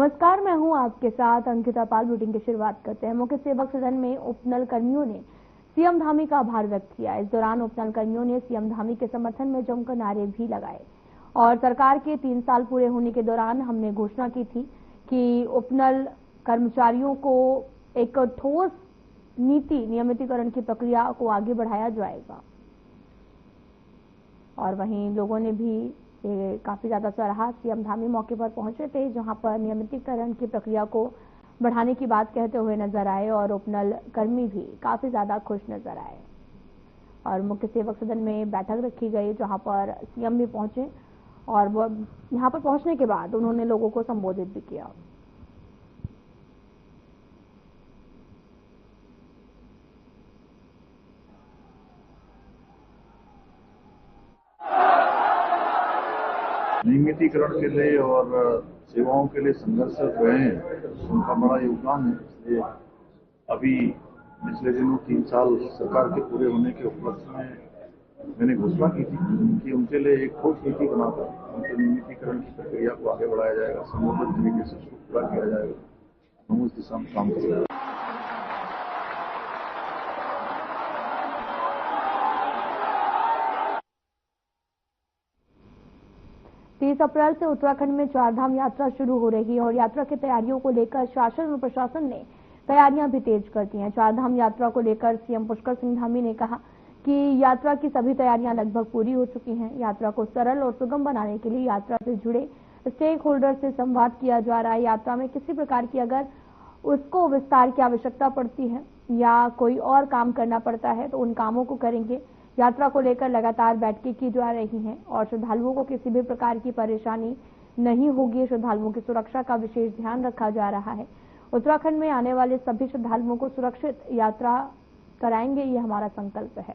नमस्कार, मैं हूं आपके साथ अंकिता पाल। बुलेटिन की शुरुआत करते हैं। मुख्य सेवक सदन में उपनल कर्मियों ने सीएम धामी का आभार व्यक्त किया। इस दौरान उपनल कर्मियों ने सीएम धामी के समर्थन में जमकर नारे भी लगाए और सरकार के 3 साल पूरे होने के दौरान हमने घोषणा की थी कि उपनल कर्मचारियों को एक ठोस नीति नियमितीकरण की प्रक्रिया को आगे बढ़ाया जाएगा। और वहीं लोगों ने भी काफी ज्यादा सराहा। सीएम धामी मौके पर पहुंचे थे, जहां पर नियमितीकरण की प्रक्रिया को बढ़ाने की बात कहते हुए नजर आए और उपनल कर्मी भी काफी ज्यादा खुश नजर आए। और मुख्य सेवक सदन में बैठक रखी गई, जहां पर सीएम भी पहुंचे और यहां पर पहुंचने के बाद उन्होंने लोगों को संबोधित भी किया। नियमितीकरण के लिए और सेवाओं के लिए संघर्षरत रहे हैं, उनका बड़ा योगदान है। इसलिए अभी पिछले दिनों 3 साल सरकार के पूरे होने के उपलक्ष्य में मैंने घोषणा की थी कि उनके लिए एक ठोस नीति बनाकर उनके नियमितीकरण की प्रक्रिया को आगे बढ़ाया जाएगा, समूहबद्ध तरीके से उसको पूरा किया जाएगा। हम उस दिशा में काम करेंगे। 30 अप्रैल से उत्तराखंड में चारधाम यात्रा शुरू हो रही है और यात्रा की तैयारियों को लेकर शासन और प्रशासन ने तैयारियां भी तेज कर दी हैं। चारधाम यात्रा को लेकर सीएम पुष्कर सिंह धामी ने कहा कि यात्रा की सभी तैयारियां लगभग पूरी हो चुकी हैं। यात्रा को सरल और सुगम बनाने के लिए यात्रा से जुड़े स्टेक होल्डर से संवाद किया जा रहा है। यात्रा में किसी प्रकार की अगर उसको विस्तार की आवश्यकता पड़ती है या कोई और काम करना पड़ता है तो उन कामों को करेंगे। यात्रा को लेकर लगातार बैठकें की जा रही हैं और श्रद्धालुओं को किसी भी प्रकार की परेशानी नहीं होगी। श्रद्धालुओं की सुरक्षा का विशेष ध्यान रखा जा रहा है। उत्तराखंड में आने वाले सभी श्रद्धालुओं को सुरक्षित यात्रा कराएंगे, ये हमारा संकल्प है।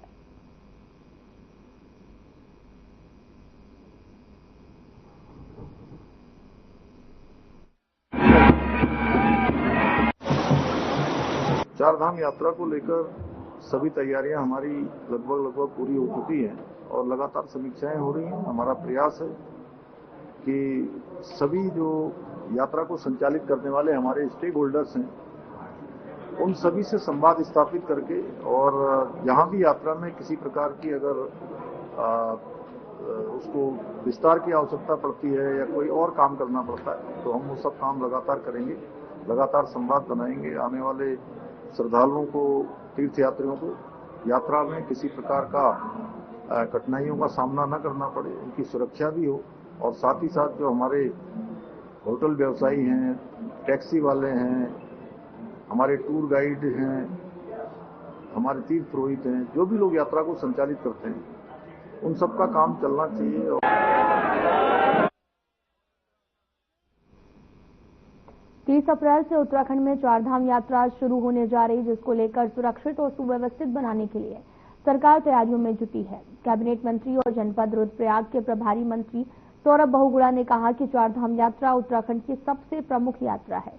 चारधाम यात्रा को लेकर सभी तैयारियां हमारी लगभग पूरी हो चुकी हैं और लगातार समीक्षाएं हो रही हैं। हमारा प्रयास है कि सभी जो यात्रा को संचालित करने वाले हमारे स्टेक होल्डर्स हैं, उन सभी से संवाद स्थापित करके और जहां भी यात्रा में किसी प्रकार की अगर उसको विस्तार की आवश्यकता पड़ती है या कोई और काम करना पड़ता है तो हम वो सब काम लगातार करेंगे, लगातार संवाद बनाएंगे। आने वाले श्रद्धालुओं को, तीर्थयात्रियों को यात्रा में किसी प्रकार का कठिनाइयों का सामना न करना पड़े, उनकी सुरक्षा भी हो। और साथ ही साथ जो हमारे होटल व्यवसायी हैं, टैक्सी वाले हैं, हमारे टूर गाइड हैं, हमारे तीर्थ पुरोहित हैं, जो भी लोग यात्रा को संचालित करते हैं, उन सबका काम चलना चाहिए। 30 अप्रैल से उत्तराखंड में चारधाम यात्रा शुरू होने जा रही, जिसको लेकर सुरक्षित और सुव्यवस्थित बनाने के लिए सरकार तैयारियों में जुटी है। कैबिनेट मंत्री और जनपद रुद्रप्रयाग के प्रभारी मंत्री सौरभ बहुगुणा ने कहा कि चारधाम यात्रा उत्तराखंड की सबसे प्रमुख यात्रा है।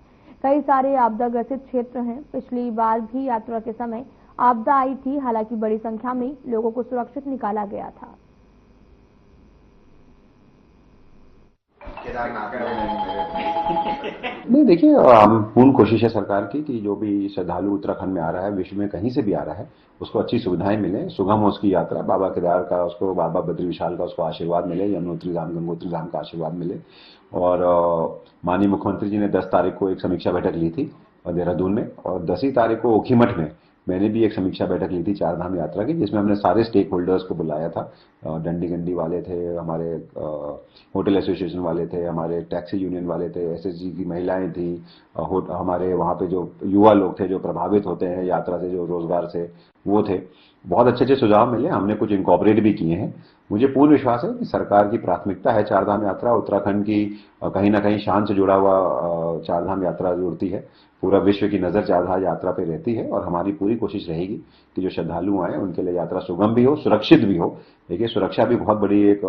कई सारे आपदा ग्रसित क्षेत्र हैं। पिछली बार भी यात्रा के समय आपदा आई थी, हालांकि बड़ी संख्या में लोगों को सुरक्षित निकाला गया था। नहीं, देखिए, पूर्ण कोशिश है सरकार की कि जो भी श्रद्धालु उत्तराखंड में आ रहा है, विश्व में कहीं से भी आ रहा है, उसको अच्छी सुविधाएं मिले, सुगम हो उसकी यात्रा। बाबा केदार का उसको, बाबा बद्री विशाल का उसको आशीर्वाद मिले, यमुनोत्री धाम, गंगोत्री धाम का आशीर्वाद मिले। और माननीय मुख्यमंत्री जी ने 10 तारीख को एक समीक्षा बैठक ली थी देहरादून में, और 10 तारीख को ओखीमठ में मैंने भी एक समीक्षा बैठक ली थी चारधाम यात्रा की, जिसमें हमने सारे स्टेक होल्डर्स को बुलाया था। डंडी गंडी वाले थे, हमारे होटल एसोसिएशन वाले थे, हमारे टैक्सी यूनियन वाले थे, एसएसजी की महिलाएं थी, हमारे वहाँ पे जो युवा लोग थे जो प्रभावित होते हैं यात्रा से, जो रोजगार से, वो थे। बहुत अच्छे अच्छे सुझाव मिले, हमने कुछ इनकॉर्पोरेट भी किए हैं। मुझे पूर्ण विश्वास है कि सरकार की प्राथमिकता है चारधाम यात्रा। उत्तराखंड की कहीं ना कहीं शान से जुड़ा हुआ चारधाम यात्रा जुड़ती है। पूरा विश्व की नजर चारधाम यात्रा पे रहती है और हमारी पूरी कोशिश रहेगी कि जो श्रद्धालु आए उनके लिए यात्रा सुगम भी हो, सुरक्षित भी हो। देखिए, सुरक्षा भी बहुत बड़ी एक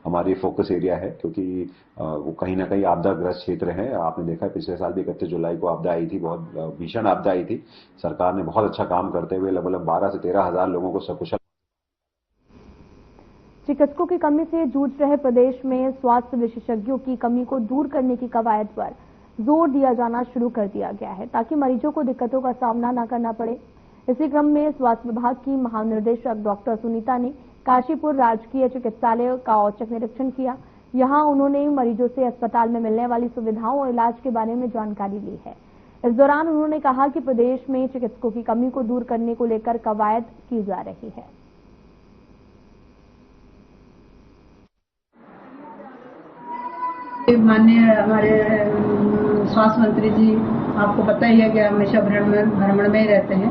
हमारी फोकस एरिया है, क्योंकि वो कहीं ना कहीं आपदाग्रस्त क्षेत्र है। आपने देखा है पिछले साल भी 31 जुलाई को आपदा आई थी, बहुत भीषण आपदा आई थी। सरकार ने बहुत अच्छा काम करते हुए लगभग 12 से 13 हजार लोगों को सकुशल। चिकित्सकों की कमी से जूझ रहे प्रदेश में स्वास्थ्य विशेषज्ञों की कमी को दूर करने की कवायद पर जोर दिया जाना शुरू कर दिया गया है ताकि मरीजों को दिक्कतों का सामना न करना पड़े। इसी क्रम में स्वास्थ्य विभाग की महानिदेशक डॉक्टर सुनीता ने काशीपुर राजकीय चिकित्सालय का औचक निरीक्षण किया। यहां उन्होंने मरीजों से अस्पताल में मिलने वाली सुविधाओं और इलाज के बारे में जानकारी ली है। इस दौरान उन्होंने कहा कि प्रदेश में चिकित्सकों की कमी को दूर करने को लेकर कवायद की जा रही है। माननीय हमारे स्वास्थ्य मंत्री जी, आपको पता ही है कि हमेशा भ्रमण में ही रहते हैं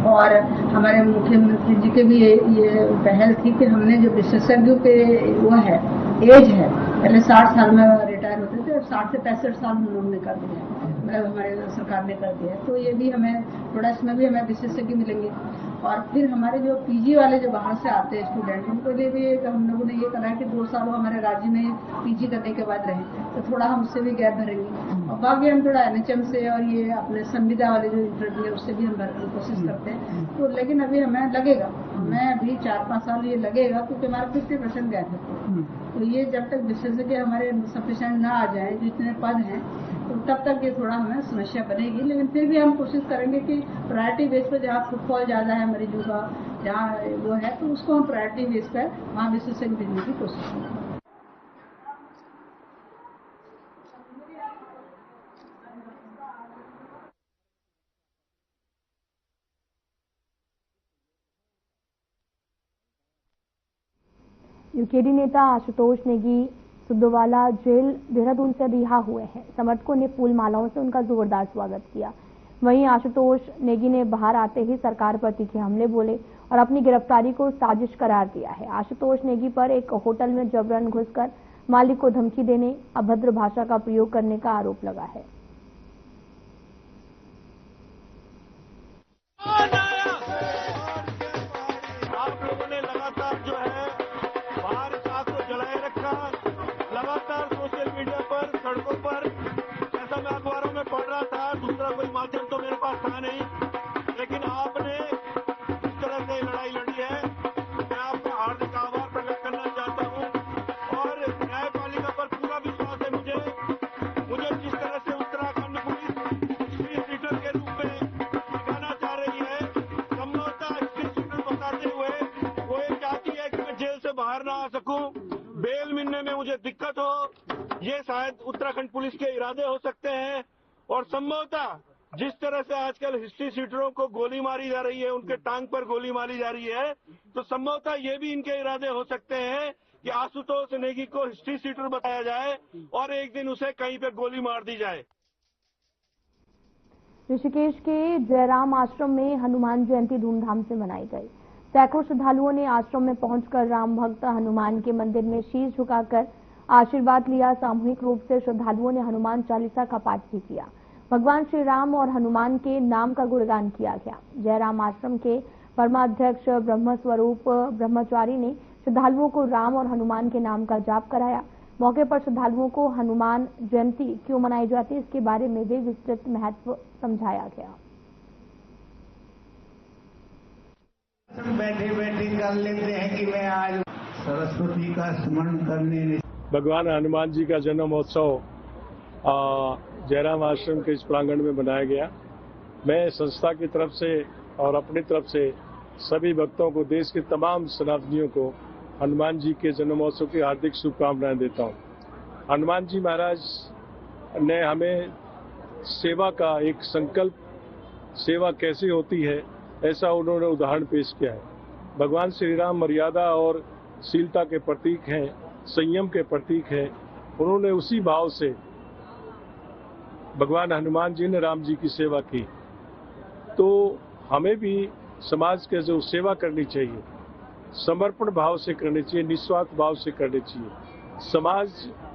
और हमारे मुख्यमंत्री जी के भी ये पहल थी कि हमने जो विशेषज्ञों के वो है एज है, पहले 60 साल में रिटायर होते थे और 60 से 65 साल हम लोगों ने कर दिया, मतलब हमारे सरकार ने कर दिया है। तो ये भी हमें थोड़ा इसमें भी हमें विशेषज्ञ मिलेंगे। और फिर हमारे जो पीजी वाले जो बाहर से आते हैं स्टूडेंट, उनको लिए भी हम लोगों ने ये करा है कि 2 साल हमारे राज्य में पीजी करने के बाद रहे, तो थोड़ा हम उससे भी गैप भरेंगे। और बाकी हम थोड़ा NHM से और ये अपने संविदा वाले जो इंटरव्यू है उससे भी हम भरने की कोशिश करते हैं। तो लेकिन अभी हमें लगेगा, हमें अभी 4-5 साल ये लगेगा क्योंकि हमारा 50% गैप है। तो ये जब तक विशेषज्ञ हमारे सफिशिएंट ना आ जाए, जो इतने पद हैं, तो तब तक ये थोड़ा हमें समस्या बनेगी। लेकिन फिर भी हम कोशिश करेंगे कि प्रायोरिटी बेस पर जहाँ फुटफॉल ज़्यादा है मरीजों का, जहाँ वो है, तो उसको हम प्रायोरिटी बेस पर वहाँ विशेषज्ञ भेजने की कोशिश करेंगे। यूकेडी नेता आशुतोष नेगी सुद्दोवाला जेल देहरादून से रिहा हुए हैं। समर्थकों ने फूल मालाओं से उनका जोरदार स्वागत किया। वहीं आशुतोष नेगी ने बाहर आते ही सरकार पर तीखे हमले बोले और अपनी गिरफ्तारी को साजिश करार दिया है। आशुतोष नेगी पर एक होटल में जबरन घुसकर मालिक को धमकी देने, अभद्र भाषा का प्रयोग करने का आरोप लगा है। आप लोगों ने लगातार जो है बाहर इस आग को जलाए रखा, लगातार सोशल मीडिया पर, सड़कों पर, ऐसा मैं अखबारों में पढ़ रहा था, दूसरा कोई माध्यम तो मेरे पास था नहीं, लेकिन आपने इस तरह से लड़ाई लड़ी है। मैं आपका हार्दिक आभार प्रकट करना चाहता हूं और न्यायपालिका पर पूरा विश्वास है मुझे जिस तरह से उत्तराखंड पुलिस हिस्ट्री सीटर के रूप में दिखाना चाह रही है, संभवतः हिस्ट्री सीटर बताते हुए वो ये चाहती है कि मैं जेल से बाहर ना आ सकूं, बेल मिलने में मुझे दिक्कत हो, ये शायद उत्तराखंड पुलिस के इरादे हो सकते हैं। और संभवतः जिस तरह से आजकल हिस्ट्री सीटरों को गोली मारी जा रही है, उनके टांग पर गोली मारी जा रही है, तो संभवतः ये भी इनके इरादे हो सकते हैं कि आशुतोष नेगी को हिस्ट्री सीटर बताया जाए और एक दिन उसे कहीं पे गोली मार दी जाए। ऋषिकेश के जयराम आश्रम में हनुमान जयंती धूमधाम से मनाई गई। सैकड़ों श्रद्धालुओं ने आश्रम में पहुंचकर राम भक्त हनुमान के मंदिर में शीश झुकाकर आशीर्वाद लिया। सामूहिक रूप से श्रद्धालुओं ने हनुमान चालीसा का पाठ भी किया। भगवान श्री राम और हनुमान के नाम का गुणगान किया गया। जयराम आश्रम के परमाध्यक्ष ब्रह्मस्वरूप ब्रह्मचारी ने श्रद्धालुओं को राम और हनुमान के नाम का जाप कराया। मौके पर श्रद्धालुओं को हनुमान जयंती क्यों मनाई जाती है, इसके बारे में भी विस्तृत महत्व समझाया गया। बैठे बैठे कर लेते हैं कि मैं आज सरस्वती का स्मरण करने। भगवान हनुमान जी का जन्म महोत्सव जयराम आश्रम के इस प्रांगण में बनाया गया। मैं संस्था की तरफ से और अपनी तरफ से सभी भक्तों को, देश के तमाम सनातनियों को हनुमान जी के जन्म महोत्सव की हार्दिक शुभकामनाएं देता हूं। हनुमान जी महाराज ने हमें सेवा का एक संकल्प, सेवा कैसी होती है, ऐसा उन्होंने उदाहरण पेश किया है। भगवान श्री राम मर्यादा और शीलता के प्रतीक हैं, संयम के प्रतीक हैं। उन्होंने उसी भाव से भगवान हनुमान जी ने राम जी की सेवा की। तो हमें भी समाज के जो सेवा करनी चाहिए, समर्पण भाव से करनी चाहिए, निस्वार्थ भाव से करनी चाहिए। समाज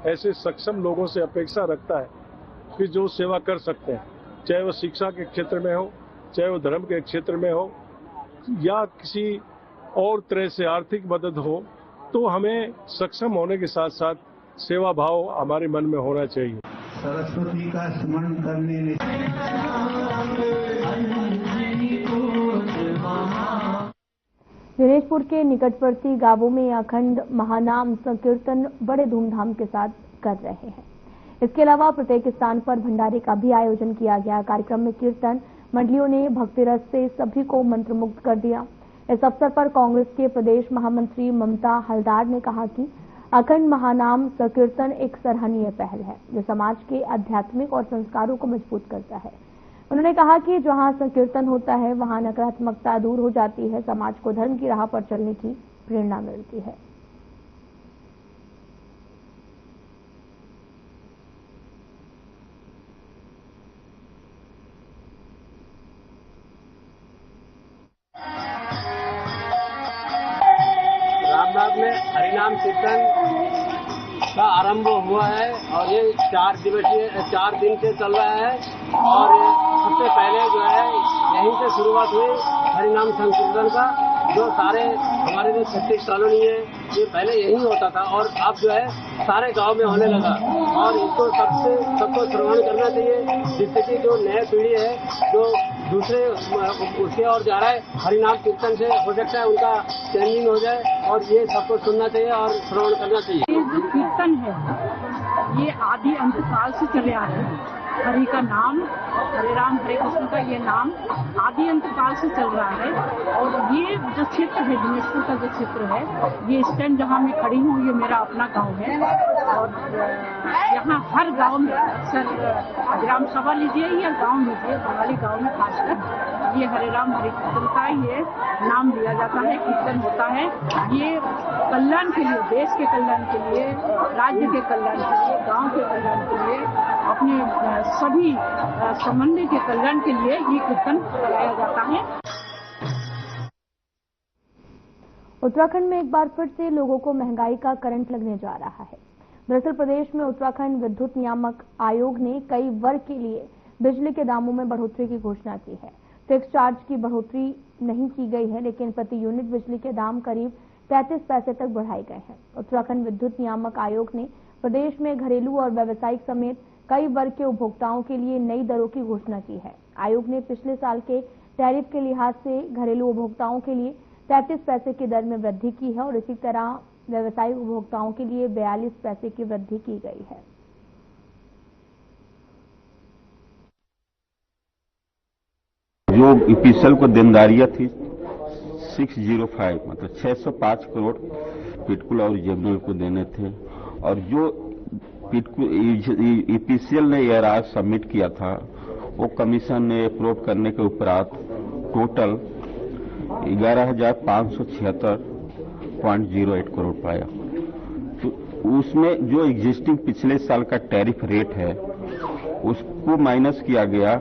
ऐसे सक्षम लोगों से अपेक्षा रखता है कि जो सेवा कर सकते हैं, चाहे वो शिक्षा के क्षेत्र में हो, चाहे वो धर्म के क्षेत्र में हो, या किसी और तरह से आर्थिक मदद हो। तो हमें सक्षम होने के साथ साथ सेवा भाव हमारे मन में होना चाहिए। सरस्वती का स्मरण करने में दिनेशपुर के निकटवर्ती गांवों में अखंड महानाम संकीर्तन बड़े धूमधाम के साथ कर रहे हैं। इसके अलावा प्रत्येक स्थान पर भंडारे का भी आयोजन किया गया। कार्यक्रम में कीर्तन मंडलियों ने भक्ति रस से सभी को मंत्रमुग्ध कर दिया। इस अवसर पर कांग्रेस के प्रदेश महामंत्री ममता हलदार ने कहा कि अखंड महानाम संकीर्तन एक सराहनीय पहल है जो समाज के आध्यात्मिक और संस्कारों को मजबूत करता है। उन्होंने कहा कि जहां संकीर्तन होता है वहां नकारात्मकता दूर हो जाती है, समाज को धर्म की राह पर चलने की प्रेरणा मिलती है। रामबाग में हरिनाम कीर्तन का आरंभ हुआ है और ये 4 दिन से चल रहा है और सबसे पहले जो है यहीं से शुरुआत हुई हरिनाम संकीर्तन का। जो सारे हमारे जो 36 कॉलोनी है ये पहले यही होता था और अब जो है सारे गांव में होने लगा और इसको सबको श्रवण करना चाहिए, जिससे कि जो नई पीढ़ी है जो दूसरे उसके और जा रहा है हरिनाम कीर्तन से हो सकता है उनका चेंजिंग हो जाए और ये सबको सुनना चाहिए और श्रवण करना चाहिए। ये जो कीर्तन है ये आदि अंत काल से चले आ रहे हैं। हरि का नाम, हरे राम हरे कृष्ण का ये नाम आदि अंत काल से चल रहा है और ये जो क्षेत्र है दिनेशपुर का जो क्षेत्र है ये स्टैंड जहाँ मैं खड़ी हूँ ये मेरा अपना गांव है और यहाँ हर गांव में अक्सर ग्राम सभा लीजिए या गांव लीजिए, बंगाली गांव में खासकर ये हरे राम हरे कृष्ण का ये नाम लिया जाता है, कीर्तन होता है। ये कल्याण के लिए, देश के कल्याण के लिए, राज्य के कल्याण के लिए, गांव के कल्याण के लिए, अपने सभी संबंधी के कल्याण के लिए ये कीर्तन कराया जाता है। उत्तराखंड में एक बार फिर से लोगों को महंगाई का करंट लगने जा रहा है। दरअसल प्रदेश में उत्तराखंड विद्युत नियामक आयोग ने कई वर्ग के लिए बिजली के दामों में बढ़ोतरी की घोषणा की है। फिक्स चार्ज की बढ़ोतरी नहीं की गई है, लेकिन प्रति यूनिट बिजली के दाम करीब 33 पैसे तक बढ़ाए गए हैं। उत्तराखंड विद्युत नियामक आयोग ने प्रदेश में घरेलू और व्यावसायिक समेत कई वर्ग के उपभोक्ताओं के लिए नई दरों की घोषणा की है। आयोग ने पिछले साल के टैरिफ के लिहाज से घरेलू उपभोक्ताओं के लिए 33 पैसे की दर में वृद्धि की है और इसी तरह व्यावसायिक उपभोक्ताओं के लिए 42 पैसे की वृद्धि की गई है। जो ईपीएसएल को देनदारियां थी 605 मतलब 605 करोड़ पिटकुल और जेबनल को देने थे और जो ईपीसीएल ने यह राज सबमिट किया था वो कमीशन ने अप्रूव करने के उपरांत टोटल 11,576.08 करोड़ पाया। तो उसमें जो एग्जिस्टिंग पिछले साल का टैरिफ रेट है उसको माइनस किया गया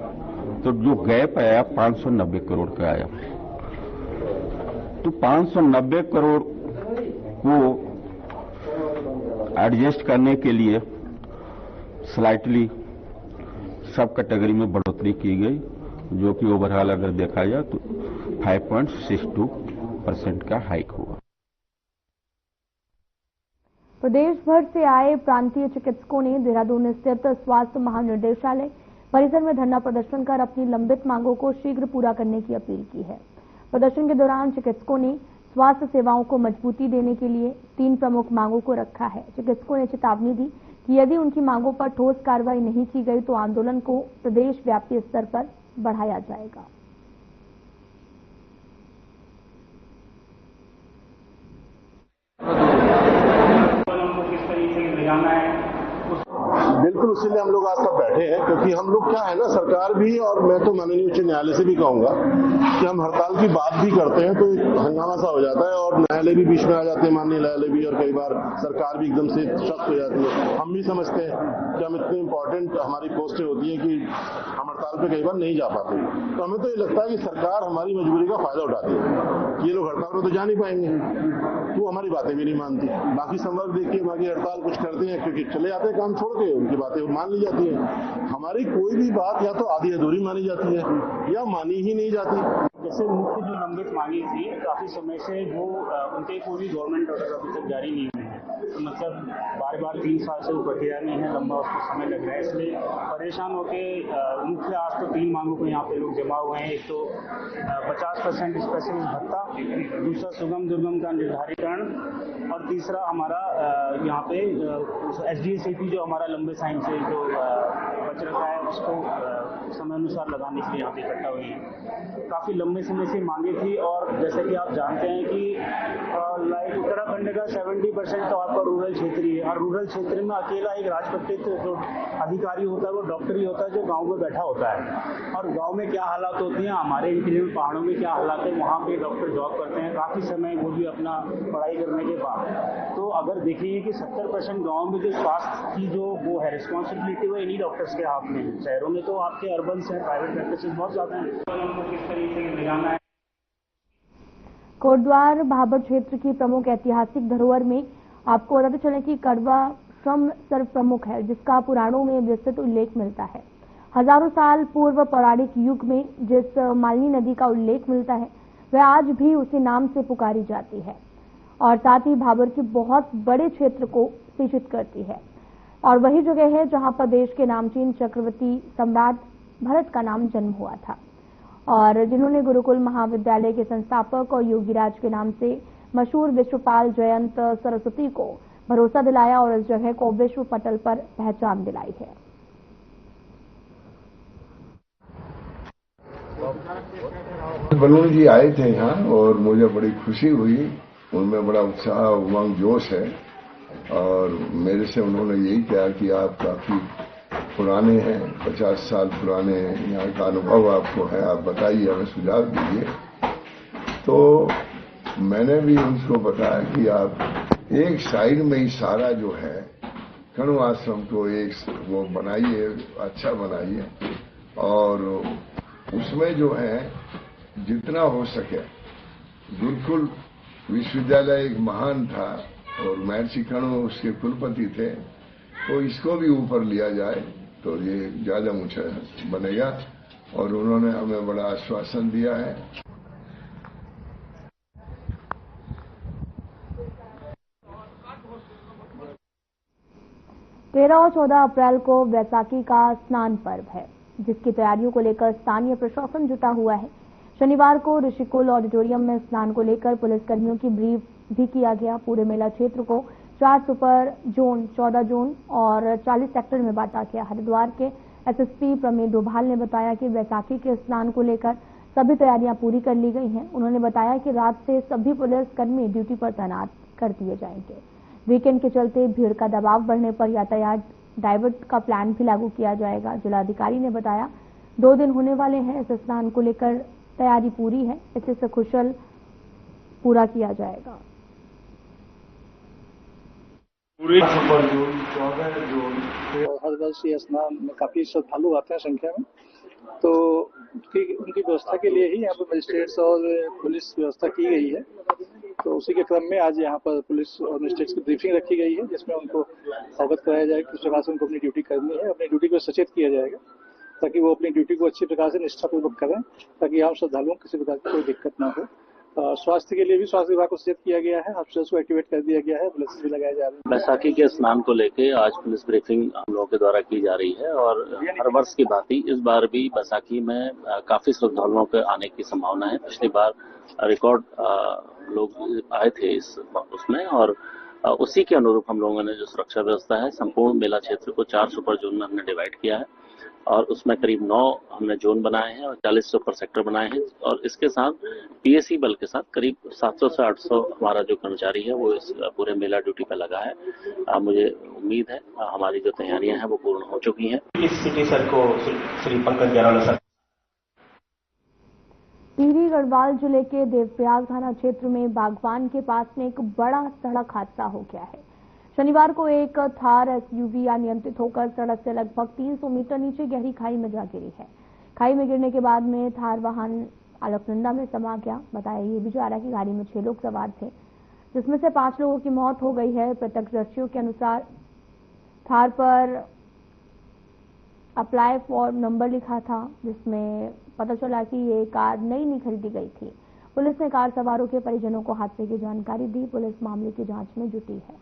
तो जो गैप आया 590 करोड़ का आया। तो 590 करोड़ को एडजस्ट करने के लिए स्लाइटली सब कैटेगरी में बढ़ोतरी की गई, जो कि ओवरऑल अगर देखा जाए तो 5.62% का हाइक हुआ। प्रदेश भर से आए प्रांतीय चिकित्सकों ने देहरादून स्थित स्वास्थ्य महानिदेशालय परिसर में धरना प्रदर्शन कर अपनी लंबित मांगों को शीघ्र पूरा करने की अपील की है। प्रदर्शन के दौरान चिकित्सकों ने स्वास्थ्य सेवाओं को मजबूती देने के लिए 3 प्रमुख मांगों को रखा है। चिकित्सकों ने चेतावनी दी कि यदि उनकी मांगों पर ठोस कार्रवाई नहीं की गई तो आंदोलन को प्रदेश व्यापी स्तर पर बढ़ाया जाएगा। बिल्कुल, इसीलिए हम लोग आज तक बैठे हैं, क्योंकि हम लोग क्या है ना, सरकार भी और मैं तो माननीय उच्च न्यायालय से भी कहूंगा कि हम हड़ताल की बात भी करते हैं तो हंगामा सा हो जाता है और न्यायालय भी बीच में आ जाते हैं, माननीय न्यायालय भी, और कई बार सरकार भी एकदम से शक हो जाती है। हम भी समझते हैं कि हम इतनी इंपॉर्टेंट हमारी पोस्टें होती है कि हम हड़ताल पे कई बार नहीं जा पाते, तो हमें तो ये लगता है कि सरकार हमारी मजबूरी का फायदा उठाती है कि ये लोग हड़ताल में तो जा नहीं पाएंगे, तो हमारी बातें भी नहीं मानती। बाकी संवर्ग देखिए, बाकी हड़ताल कुछ करते हैं क्योंकि चले जाते हैं काम छोड़ के, उनकी बातें मान ली जाती है। हमारी कोई भी बात या तो आधी अधूरी मानी जाती है या मानी ही नहीं जाती। जैसे मुख्य जो लंबित मांगी थी काफी समय से वो उनके कोई भी गवर्नमेंट ऑर्डर अभी तक जारी नहीं हुए हैं, मतलब बार बार 3 साल से वो प्रक्रिया में है, लंबा उसको समय लग रहा है, इसलिए परेशान होके मुख्य आज तो 3 मांगों को यहाँ पे लोग जमा हुए हैं। एक तो 50% स्पेशलिस्ट भत्ता, दूसरा सुगम दुर्गम का निर्धारीकरण और तीसरा हमारा यहाँ पे SDA-CP जो हमारा लंबे टाइम से जो बच रखा है उसको समय अनुसार लगाने के लिए यहाँ पे इकट्ठा हुए हैं। काफी लंबे समय से मांगे थी और जैसे कि आप जानते हैं कि लाइक उत्तराखंड का 70% तो आपका रूरल क्षेत्र ही है और रूरल क्षेत्र में अकेला एक राजपत्रित जो अधिकारी होता है वो डॉक्टर ही होता है जो गांव में बैठा होता है। और गांव में क्या हालात होती हैं, हमारे इंटीरियर पहाड़ों में क्या हालात है, वहाँ पे डॉक्टर जॉब करते हैं काफी समय, वो भी अपना पढ़ाई करने के बाद। तो अगर देखेंगे कि 70% गाँव में जो स्वास्थ्य की जो वो है रिस्पॉन्सिबिलिटी वो इन्हीं डॉक्टर्स के हाथ में है। शहरों में तो आपके अर्बन से प्राइवेट प्रैक्टिस बहुत ज्यादा है, उनको किस तरीके से ले जाना है। कोटद्वार भाबर क्षेत्र की प्रमुख ऐतिहासिक धरोहर में आपको बताते चले कि कड़वा श्रम सर्व प्रमुख है, जिसका पुराणों में विस्तृत उल्लेख मिलता है। हजारों साल पूर्व पौराणिक युग में जिस मालिनी नदी का उल्लेख मिलता है वह आज भी उसी नाम से पुकारी जाती है और साथ ही भाबर के बहुत बड़े क्षेत्र को सिंचित करती है और वही जगह है जहां पर देश के नामचीन चक्रवर्ती सम्राट भरत का नाम जन्म हुआ था और जिन्होंने गुरुकुल महाविद्यालय के संस्थापक और योगीराज के नाम से मशहूर विश्वपाल जयंत सरस्वती को भरोसा दिलाया और इस जगह को विश्व पटल पर पहचान दिलाई है। बलून जी आए थे यहाँ और मुझे बड़ी खुशी हुई, उनमें बड़ा उत्साह उमंग जोश है और मेरे से उन्होंने यही कहा कि आप काफी पुराने हैं, 50 साल पुराने हैं, यहाँ का अनुभव आपको है, आप बताइए, हमें सुझाव दीजिए। तो मैंने भी उनको बताया कि आप एक साइड में ही सारा जो है कण्व आश्रम को एक वो बनाइए, अच्छा बनाइए और उसमें जो है जितना हो सके, गुरुकुल विश्वविद्यालय एक महान था और महर्षि कण्व उसके कुलपति थे, तो इसको भी ऊपर लिया जाए तो ये ज्यादा ऊंचा बनेगा और उन्होंने हमें बड़ा आश्वासन दिया है। 13 और 14 अप्रैल को बैसाखी का स्नान पर्व है, जिसकी तैयारियों को लेकर स्थानीय प्रशासन जुटा हुआ है। शनिवार को ऋषिकुल ऑडिटोरियम में स्नान को लेकर पुलिसकर्मियों की ब्रीफ भी किया गया। पूरे मेला क्षेत्र को 4 सुपर जोन, 14 जोन और 40 सेक्टर में बांटा गया। हरिद्वार के एसएसपी प्रमेय डोभाल ने बताया कि बैसाखी के स्नान को लेकर सभी तैयारियां पूरी कर ली गई हैं। उन्होंने बताया कि रात से सभी पुलिसकर्मी ड्यूटी पर तैनात कर दिए जाएंगे। वीकेंड के चलते भीड़ का दबाव बढ़ने पर यातायात डाइवर्ट का प्लान भी लागू किया जाएगा। जिलाधिकारी ने बताया 2 दिन होने वाले हैं, इस स्नान को लेकर तैयारी पूरी है, इसे सकुशल पूरा किया जाएगा। हरिद्वार से स्नान में काफी श्रद्धालु आते हैं संख्या में, तो उनकी व्यवस्था के लिए ही यहाँ पर मजिस्ट्रेट्स और पुलिस व्यवस्था की गई है। तो उसी के क्रम में आज यहाँ पर पुलिस और मजिस्ट्रेट्स की ब्रीफिंग रखी गई है, जिसमें उनको अवगत कराया जाएगा किस प्रकार से उनको अपनी ड्यूटी करनी है। अपनी ड्यूटी को सचेत किया जाएगा ताकि वो अपनी ड्यूटी को अच्छी प्रकार से निष्ठापूर्वक करें, ताकि आम श्रद्धालुओं को किसी प्रकार की कोई दिक्कत ना हो। स्वास्थ्य के लिए भी स्वास्थ्य विभाग को सचेत किया गया है, अफसर्स को एक्टिवेट कर दिया गया है, पुलिस भी लगाए जा रहे हैं। बैसाखी के स्नान को लेकर आज पुलिस ब्रीफिंग हम लोगों के द्वारा की जा रही है और हर वर्ष की भांति इस बार भी बैसाखी में काफी श्रद्धालुओं के आने की संभावना है। पिछली बार रिकॉर्ड लोग आए थे उसमें और उसी के अनुरूप हम लोगों ने जो सुरक्षा व्यवस्था है संपूर्ण मेला क्षेत्र को 4 सुपर जोन में हमने डिवाइड किया है और उसमें करीब 9 हमने जोन बनाए हैं और 40 सुपर सेक्टर बनाए हैं और इसके साथ पीएसी बल के साथ करीब 700 से 800 हमारा जो कर्मचारी है वो इस पूरे मेला ड्यूटी पर लगा है। मुझे उम्मीद है हमारी जो तैयारियां हैं वो पूर्ण हो चुकी हैं। इस सिटी सर को श्री पंकज गहलोत सर। टिहरी गढ़वाल जिले के देवप्रयाग थाना क्षेत्र में बागवान के पास में एक बड़ा सड़क हादसा हो गया है। शनिवार को एक थार एसयूवी अनियंत्रित होकर सड़क से लगभग 300 मीटर नीचे गहरी खाई में जा गिरी है। खाई में गिरने के बाद में थार वाहन अलकनंदा में समा गया। बताया ये भी जा रहा है कि गाड़ी में 6 लोग सवार थे, जिसमें से 5 लोगों की मौत हो गई है। प्रत्यक्षदर्शियों के अनुसार थार पर अप्लाई फॉर नंबर लिखा था, जिसमें पता चला कि ये कार नई खरीदी गई थी। पुलिस ने कार सवारों के परिजनों को हादसे की जानकारी दी। पुलिस मामले की जांच में जुटी है।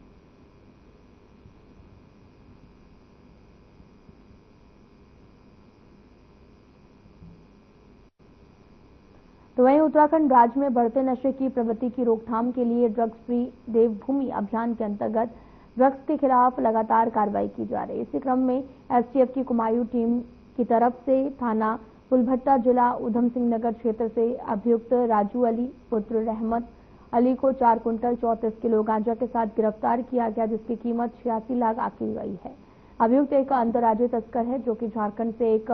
तो वहीं उत्तराखंड राज्य में बढ़ते नशे की प्रवृत्ति की रोकथाम के लिए ड्रग्स फ्री देवभूमि अभियान के अंतर्गत ड्रग्स के खिलाफ लगातार कार्रवाई की जा रही है। इसी क्रम में एसटीएफ की कुमायूं टीम की तरफ से थाना फुलभट्टा जिला उधम सिंह नगर क्षेत्र से अभियुक्त राजू अली पुत्र रहमत अली को 4 कुंटल 34 किलो गांजा के साथ गिरफ्तार किया गया, जिसकी कीमत 86 लाख आंकी गई है। अभियुक्त एक अंतर्राज्यीय तस्कर है जो कि झारखंड से एक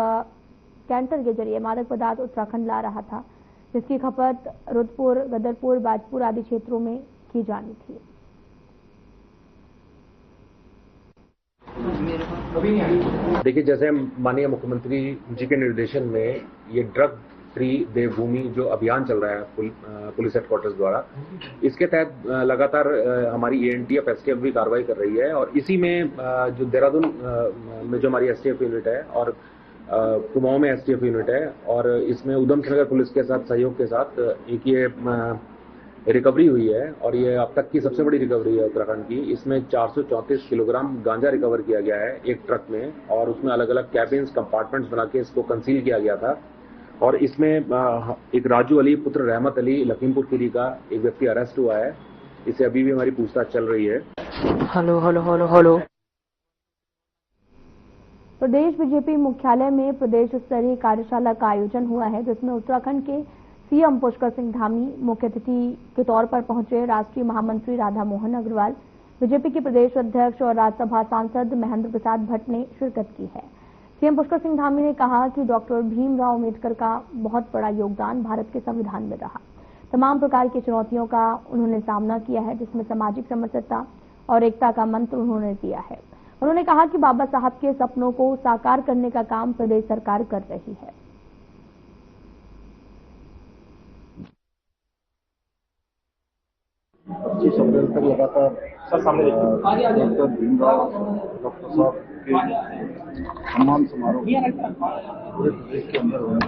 कैंटर के जरिए मादक पदार्थ उत्तराखंड ला रहा था, जिसकी खपत रुद्रपुर, गदरपुर, बाजपुर आदि क्षेत्रों में की जानी थी। देखिए, जैसे माननीय मुख्यमंत्री जी के निर्देशन में ये ड्रग फ्री देवभूमि जो अभियान चल रहा है पुलिस हेडक्वार्टर्स द्वारा, इसके तहत लगातार हमारी एएनटीएफ एसटीएफ भी कार्रवाई कर रही है। और इसी में जो देहरादून में जो हमारी एसटीएफ यूनिट है और कुमाऊं में एसटीएफ यूनिट है, और इसमें उधम सिंह नगर पुलिस के साथ सहयोग के साथ एक ये रिकवरी हुई है, और ये अब तक की सबसे बड़ी रिकवरी है उत्तराखंड की। इसमें 434 किलोग्राम गांजा रिकवर किया गया है एक ट्रक में, और उसमें अलग अलग कैबिन्स कंपार्टमेंट्स बना के इसको कंसील किया गया था। और इसमें एक राजू अली पुत्र रहमत अली लखीमपुर खीरी का एक व्यक्ति अरेस्ट हुआ है। इसे अभी भी हमारी पूछताछ चल रही है। हेलो। प्रदेश बीजेपी मुख्यालय में प्रदेश स्तरीय कार्यशाला का आयोजन हुआ है, जिसमें उत्तराखंड के सीएम पुष्कर सिंह धामी मुख्य अतिथि के तौर पर पहुंचे। राष्ट्रीय महामंत्री राधा मोहन अग्रवाल, बीजेपी के प्रदेश अध्यक्ष और राज्यसभा सांसद महेंद्र प्रसाद भट्ट ने शिरकत की है। सीएम पुष्कर सिंह धामी ने कहा कि डॉक्टर भीमराव अम्बेडकर का बहुत बड़ा योगदान भारत के संविधान में रहा। तमाम प्रकार की चुनौतियों का उन्होंने सामना किया है, जिसमें सामाजिक समरसता और एकता का मंत्र उन्होंने दिया है। उन्होंने कहा कि बाबा साहब के सपनों को साकार करने का काम प्रदेश सरकार कर रही है। अप्रैल तक लगातार डॉक्टर भीमराव डॉक्टर साहब के सम्मान समारोह पूरे प्रदेश के अंदर होने।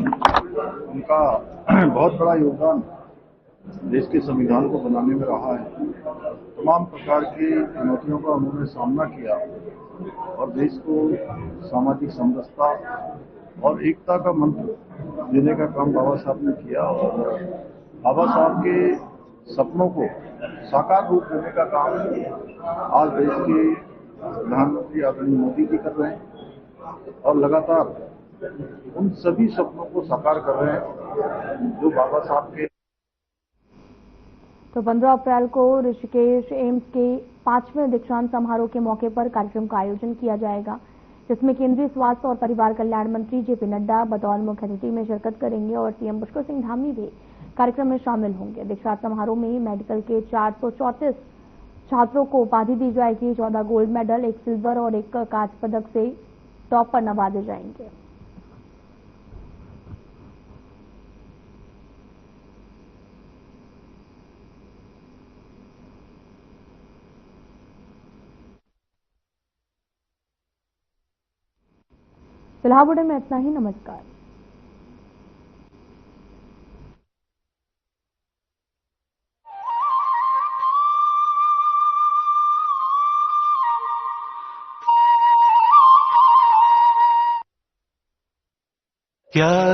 उनका बहुत बड़ा योगदान देश के संविधान को बनाने में रहा है। तमाम प्रकार की चुनौतियों का उन्होंने सामना किया और देश को सामाजिक समरसता और एकता का मंत्र देने का काम बाबा साहब ने किया, और बाबा साहब के सपनों को साकार रूप देने का काम आज देश के प्रधानमंत्री आदरणीय मोदी जी कर रहे हैं, और लगातार उन सभी सपनों को साकार कर रहे हैं जो बाबा साहब के। तो 15 अप्रैल को ऋषिकेश एम्स के 5वें दीक्षांत समारोह के मौके पर कार्यक्रम का आयोजन किया जाएगा, जिसमें केंद्रीय स्वास्थ्य और परिवार कल्याण मंत्री जेपी नड्डा बतौर मुख्य अतिथि में शिरकत करेंगे और सीएम पुष्कर सिंह धामी भी कार्यक्रम में शामिल होंगे। दीक्षांत समारोह में मेडिकल के 434 छात्रों को उपाधि दी जाएगी। 14 गोल्ड मेडल, 1 सिल्वर और 1 कांस्य पदक से टॉपर नवाजे जाएंगे। फिलहाल बुलेटिन में इतना ही। नमस्कार। क्या